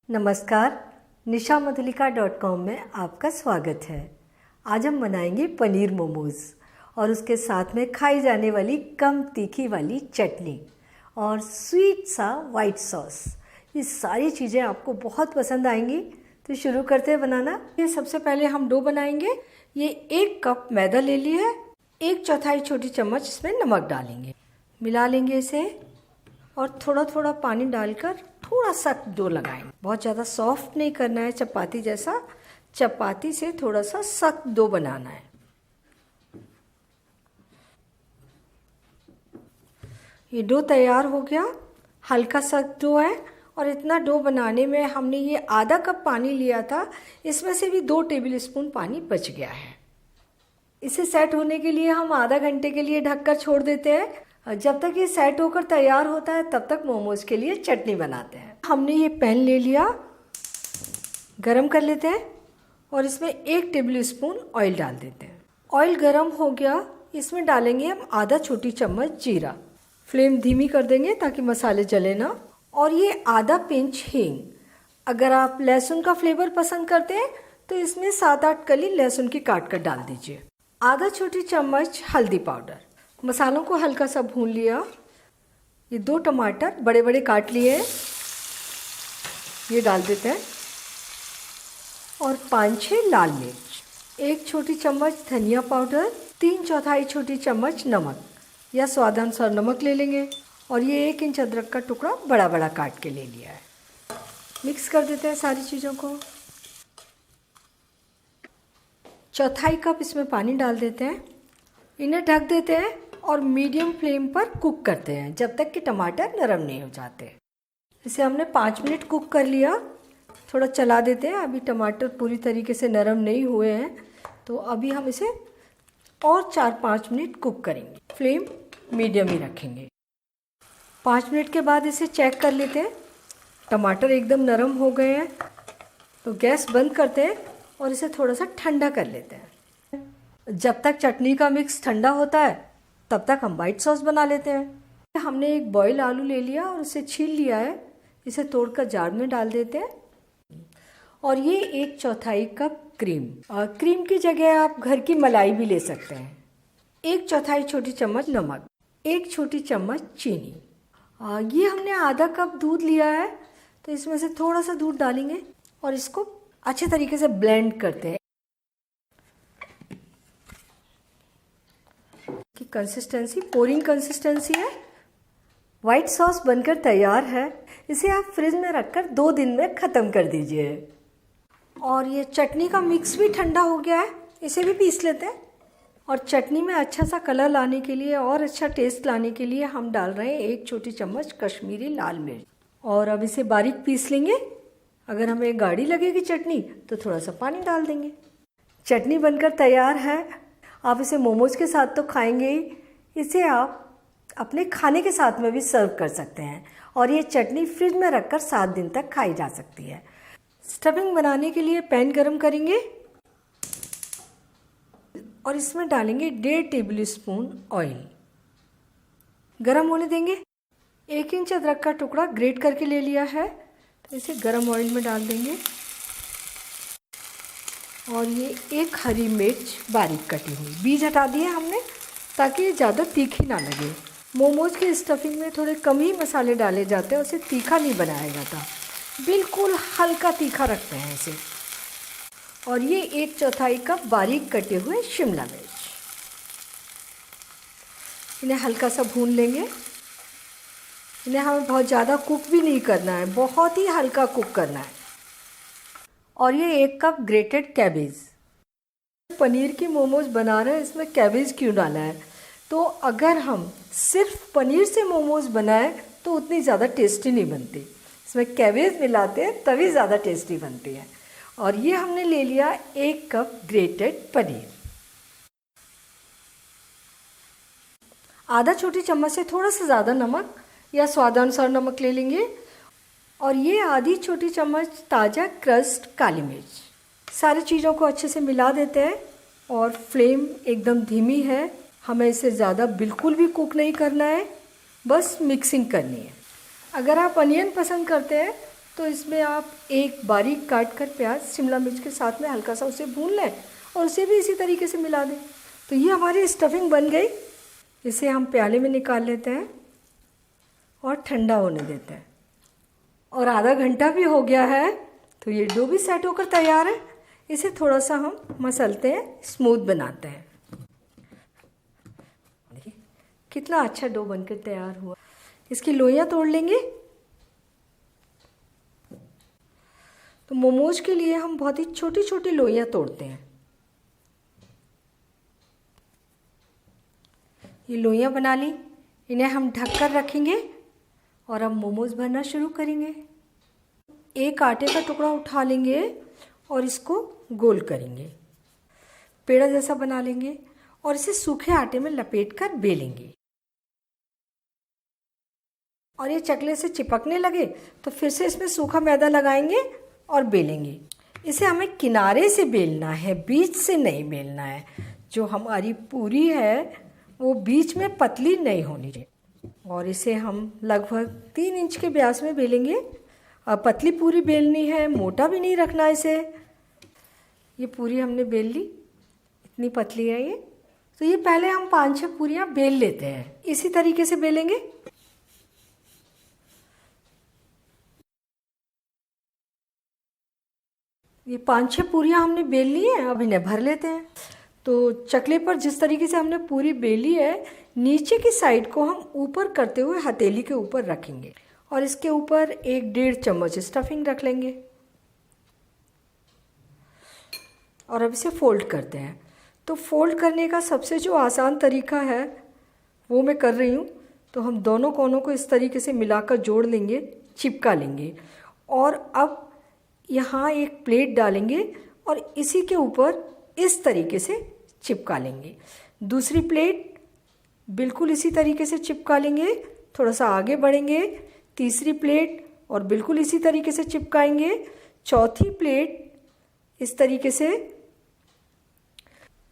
नमस्कार, nishamadhulika.com में आपका स्वागत है। आज हम बनाएंगे पनीर मोमोज़ और उसके साथ में खाई जाने वाली कम तीखी वाली चटनी और स्वीट सा वाइट सॉस। ये सारी चीज़ें आपको बहुत पसंद आएंगी। तो शुरू करते हैं बनाना। ये सबसे पहले हम डो बनाएंगे। ये 1 कप मैदा ले लिया है। 1/4 छोटी चम्मच इसमें नमक डालेंगे, मिला लेंगे इसे और थोड़ा थोड़ा पानी डालकर थोड़ा सा डो लगाएंगे। बहुत ज़्यादा सॉफ्ट नहीं करना है, चपाती जैसा, चपाती से थोड़ा सा सख्त डो बनाना है। ये डो तैयार हो गया, हल्का सख्त डो है। और इतना डो बनाने में हमने ये आधा कप पानी लिया था, इसमें से भी 2 टेबलस्पून पानी बच गया है। इसे सेट होने के लिए हम आधा घंटे के लिए ढककर छोड़ देते हैं। जब तक ये सेट होकर तैयार होता है तब तक मोमोज के लिए चटनी बनाते हैं। हमने ये पैन ले लिया, गरम कर लेते हैं और इसमें 1 टेबलस्पून ऑयल डाल देते हैं। ऑयल गरम हो गया, इसमें डालेंगे हम आधा छोटी चम्मच जीरा। फ्लेम धीमी कर देंगे ताकि मसाले जले ना। और ये आधा पिंच हींग। अगर आप लहसुन का फ्लेवर पसंद करते हैं तो इसमें 7-8 कली लहसुन की काट कर डाल दीजिए। आधा छोटी चम्मच हल्दी पाउडर। मसालों को हल्का सा भून लिया। ये 2 टमाटर बड़े बड़े काट लिए हैं, ये डाल देते हैं। और 5-6 लाल मिर्च, 1 छोटी चम्मच धनिया पाउडर, 3/4 छोटी चम्मच नमक या स्वादानुसार नमक ले लेंगे। और ये 1 इंच अदरक का टुकड़ा बड़ा बड़ा काट के ले लिया है। मिक्स कर देते हैं सारी चीज़ों को। 1/4 कप इसमें पानी डाल देते हैं। इन्हें ढक देते हैं और मीडियम फ्लेम पर कुक करते हैं जब तक कि टमाटर नरम नहीं हो जाते। इसे हमने 5 मिनट कुक कर लिया। थोड़ा चला देते हैं, अभी टमाटर पूरी तरीके से नरम नहीं हुए हैं, तो अभी हम इसे और 4-5 मिनट कुक करेंगे। फ्लेम मीडियम ही रखेंगे। 5 मिनट के बाद इसे चेक कर लेते हैं। टमाटर एकदम नरम हो गए हैं, तो गैस बंद करते हैं और इसे थोड़ा सा ठंडा कर लेते हैं। जब तक चटनी का मिक्स ठंडा होता है तब तक हम वाइट सॉस बना लेते हैं। हमने एक बॉयल आलू ले लिया और उसे छील लिया है। इसे तोड़कर जार में डाल देते हैं। और ये 1/4 कप क्रीम, और क्रीम की जगह आप घर की मलाई भी ले सकते हैं। 1/4 छोटी चम्मच नमक, 1 छोटी चम्मच चीनी। ये हमने आधा कप दूध लिया है, तो इसमें से थोड़ा सा दूध डालेंगे और इसको अच्छे तरीके से ब्लेंड करते हैं। की कंसिस्टेंसी पोरिंग कंसिस्टेंसी है। वाइट सॉस बनकर तैयार है। इसे आप फ्रिज में रखकर 2 दिन में ख़त्म कर दीजिए। और ये चटनी का मिक्स भी ठंडा हो गया है, इसे भी पीस लेते हैं। और चटनी में अच्छा सा कलर लाने के लिए और अच्छा टेस्ट लाने के लिए हम डाल रहे हैं 1 छोटी चम्मच कश्मीरी लाल मिर्च। और अब इसे बारीक पीस लेंगे। अगर हमें गाढ़ी लगेगी चटनी तो थोड़ा सा पानी डाल देंगे। चटनी बनकर तैयार है। आप इसे मोमोज के साथ तो खाएंगे ही, इसे आप अपने खाने के साथ में भी सर्व कर सकते हैं। और ये चटनी फ्रिज में रखकर 7 दिन तक खाई जा सकती है। स्टफिंग बनाने के लिए पैन गरम करेंगे और इसमें डालेंगे 1.5 टेबलस्पून ऑयल। गरम होने देंगे। 1 इंच अदरक का टुकड़ा ग्रेट करके ले लिया है, तो इसे गरम ऑयल में डाल देंगे। और ये 1 हरी मिर्च बारीक कटी हुई, बीज हटा दिए हमने ताकि ये ज़्यादा तीखी ना लगे। मोमोज की स्टफिंग में थोड़े कम ही मसाले डाले जाते हैं, उसे तीखा नहीं बनाया जाता, बिल्कुल हल्का तीखा रखते हैं इसे। और ये 1/4 कप बारीक कटे हुए शिमला मिर्च। इन्हें हल्का सा भून लेंगे। इन्हें हमें बहुत ज़्यादा कुक भी नहीं करना है, बहुत ही हल्का कुक करना है। और ये 1 कप ग्रेटेड कैबेज। पनीर की मोमोज बना रहे हैं, इसमें कैबेज क्यों डाला है? तो अगर हम सिर्फ पनीर से मोमोज बनाएं तो उतनी ज़्यादा टेस्टी नहीं बनती। इसमें कैबेज मिलाते हैं तभी ज़्यादा टेस्टी बनती है। और ये हमने ले लिया 1 कप ग्रेटेड पनीर। आधा छोटी चम्मच से थोड़ा सा ज़्यादा नमक या स्वादानुसार नमक ले लेंगे। और ये आधी छोटी चम्मच ताज़ा क्रस्ट काली मिर्च। सारी चीज़ों को अच्छे से मिला देते हैं और फ्लेम एकदम धीमी है। हमें इसे ज़्यादा बिल्कुल भी कुक नहीं करना है, बस मिक्सिंग करनी है। अगर आप अनियन पसंद करते हैं तो इसमें आप एक बारीक काट कर प्याज शिमला मिर्च के साथ में हल्का सा उसे भून लें और उसे भी इसी तरीके से मिला दें। तो ये हमारी स्टफिंग बन गई। इसे हम प्याले में निकाल लेते हैं और ठंडा होने देते हैं। और आधा घंटा भी हो गया है, तो ये डो भी सेट होकर तैयार है। इसे थोड़ा सा हम मसलते हैं, स्मूथ बनाते हैं। देखिए कितना अच्छा डो बनकर तैयार हुआ। इसकी लोइयां तोड़ लेंगे। तो मोमोज के लिए हम बहुत ही छोटी छोटी लोइयां तोड़ते हैं। ये लोइयां बना ली, इन्हें हम ढक कर रखेंगे और अब मोमोज भरना शुरू करेंगे। एक आटे का टुकड़ा उठा लेंगे और इसको गोल करेंगे, पेड़ा जैसा बना लेंगे और इसे सूखे आटे में लपेटकर बेलेंगे। और ये चकले से चिपकने लगे तो फिर से इसमें सूखा मैदा लगाएंगे और बेलेंगे। इसे हमें किनारे से बेलना है, बीच से नहीं बेलना है। जो हमारी पूरी है वो बीच में पतली नहीं होनी चाहिए। और इसे हम लगभग 3 इंच के व्यास में बेलेंगे। अब पतली पूरी बेलनी है, मोटा भी नहीं रखना इसे। ये पूरी हमने बेल ली, इतनी पतली है ये। तो ये पहले हम 5-6 पूरियाँ बेल लेते हैं, इसी तरीके से बेलेंगे। ये 5-6 पूरियाँ हमने बेल ली हैं, अब इन्हें भर लेते हैं। तो चकले पर जिस तरीके से हमने पूरी बेली है, नीचे की साइड को हम ऊपर करते हुए हथेली के ऊपर रखेंगे और इसके ऊपर 1-1.5 चम्मच स्टफिंग रख लेंगे। और अब इसे फोल्ड करते हैं। तो फोल्ड करने का सबसे जो आसान तरीका है वो मैं कर रही हूँ। तो हम दोनों कोनों को इस तरीके से मिलाकर जोड़ लेंगे, चिपका लेंगे और अब यहाँ एक प्लेट डालेंगे और इसी के ऊपर इस तरीके से चिपका लेंगे। दूसरी प्लेट बिल्कुल इसी तरीके से चिपका लेंगे। थोड़ा सा आगे बढ़ेंगे, तीसरी प्लेट और बिल्कुल इसी तरीके से चिपकाएंगे। चौथी प्लेट इस तरीके से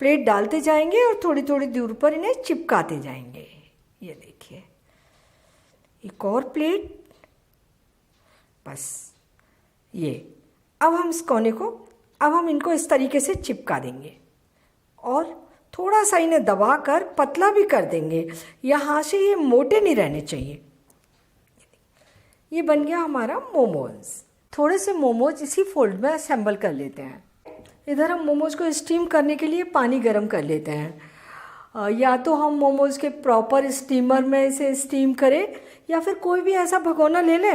प्लेट डालते जाएंगे और थोड़ी थोड़ी दूर पर इन्हें चिपकाते जाएंगे। ये देखिए एक और प्लेट, बस ये। अब हम इस कोने को, अब हम इनको इस तरीके से चिपका देंगे और थोड़ा सा इन्हें दबाकर पतला भी कर देंगे। यहाँ से ये मोटे नहीं रहने चाहिए। ये बन गया हमारा मोमोज। थोड़े से मोमोज इसी फोल्ड में असेंबल कर लेते हैं। इधर हम मोमोज को स्टीम करने के लिए पानी गर्म कर लेते हैं। या तो हम मोमोज के प्रॉपर स्टीमर में इसे स्टीम करें या फिर कोई भी ऐसा भगोना ले लें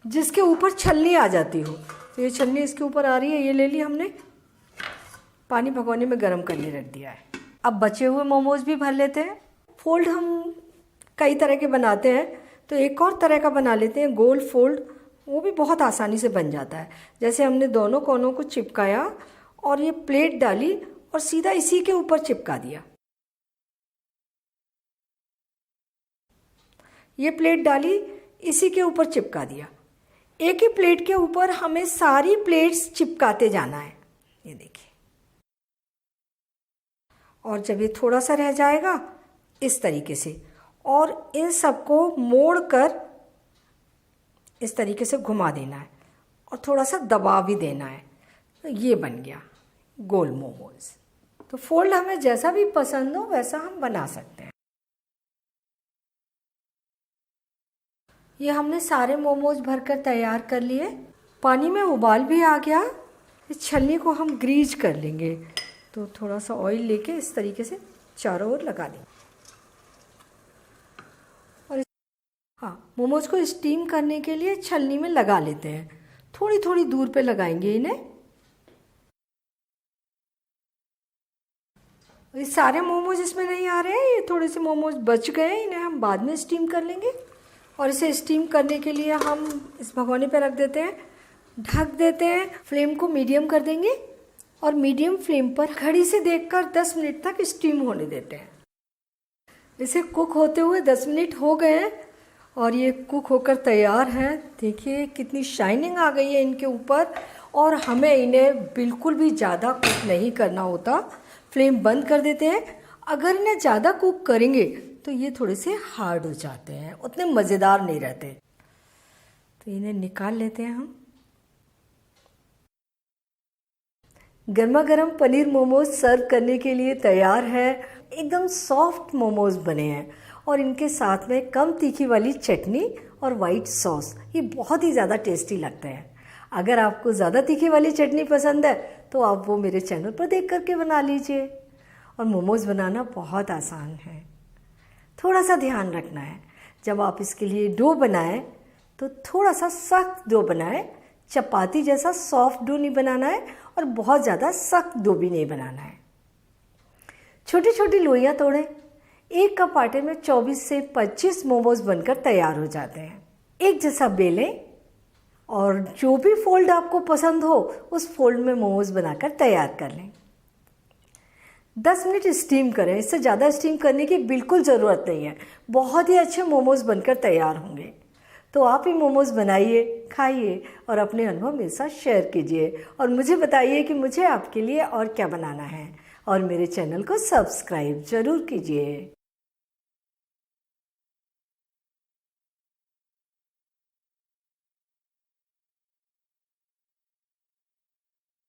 जिसके ऊपर छलनी आ जाती हो। तो ये छलनी इसके ऊपर आ रही है, ये ले ली हमने। पानी भगोने में गर्म करने रख दिया है। अब बचे हुए मोमोज भी भर लेते हैं। फोल्ड हम कई तरह के बनाते हैं, तो एक और तरह का बना लेते हैं गोल फोल्ड। वो भी बहुत आसानी से बन जाता है। जैसे हमने दोनों कोनों को चिपकाया और ये प्लेट डाली और सीधा इसी के ऊपर चिपका दिया। ये प्लेट डाली, इसी के ऊपर चिपका दिया। एक ही प्लेट के ऊपर हमें सारी प्लेट्स चिपकाते जाना है। ये देखिए। और जब ये थोड़ा सा रह जाएगा इस तरीके से, और इन सबको मोड़ कर इस तरीके से घुमा देना है और थोड़ा सा दबा भी देना है। तो ये बन गया गोल मोमोज। तो फोल्ड हमें जैसा भी पसंद हो वैसा हम बना सकते हैं। ये हमने सारे मोमोज भरकर तैयार कर लिए। पानी में उबाल भी आ गया। इस छलनी को हम ग्रीज कर लेंगे। तो थोड़ा सा ऑयल लेके इस तरीके से चारों ओर लगा देंगे। और हाँ, मोमोज को स्टीम करने के लिए छलनी में लगा लेते हैं। थोड़ी थोड़ी दूर पे लगाएंगे इन्हें। ये सारे मोमोज इसमें नहीं आ रहे हैं, ये थोड़े से मोमोज बच गए, इन्हें हम बाद में स्टीम कर लेंगे। और इसे स्टीम करने के लिए हम इस भगोने पे रख देते हैं, ढक देते हैं। फ्लेम को मीडियम कर देंगे और मीडियम फ्लेम पर घड़ी से देखकर 10 मिनट तक स्टीम होने देते हैं। इसे कुक होते हुए 10 मिनट हो गए हैं और ये कुक होकर तैयार है। देखिए कितनी शाइनिंग आ गई है इनके ऊपर। और हमें इन्हें बिल्कुल भी ज़्यादा कुक नहीं करना होता। फ्लेम बंद कर देते हैं। अगर इन्हें ज़्यादा कुक करेंगे तो ये थोड़े से हार्ड हो जाते हैं, उतने मज़ेदार नहीं रहते। तो इन्हें निकाल लेते हैं हम। गर्मा गर्म पनीर मोमोज सर्व करने के लिए तैयार है। एकदम सॉफ्ट मोमोज बने हैं और इनके साथ में कम तीखी वाली चटनी और वाइट सॉस, ये बहुत ही ज़्यादा टेस्टी लगते हैं। अगर आपको ज़्यादा तीखी वाली चटनी पसंद है तो आप वो मेरे चैनल पर देख करके बना लीजिए। और मोमोज़ बनाना बहुत आसान है। थोड़ा सा ध्यान रखना है, जब आप इसके लिए डो बनाएं तो थोड़ा सा सख्त डो बनाएं। चपाती जैसा सॉफ्ट डो नहीं बनाना है और बहुत ज़्यादा सख्त डो भी नहीं बनाना है। छोटी छोटी लोइयाँ तोड़ें। एक कप आटे में 24 से 25 मोमोज बनकर तैयार हो जाते हैं। एक जैसा बेलें और जो भी फोल्ड आपको पसंद हो उस फोल्ड में मोमोज बनाकर तैयार कर लें। 10 मिनट स्टीम करें, इससे ज़्यादा स्टीम करने की बिल्कुल ज़रूरत नहीं है। बहुत ही अच्छे मोमोज बनकर तैयार होंगे। तो आप ही मोमोज बनाइए, खाइए और अपने अनुभव मेरे साथ शेयर कीजिए और मुझे बताइए कि मुझे आपके लिए और क्या बनाना है। और मेरे चैनल को सब्सक्राइब ज़रूर कीजिए।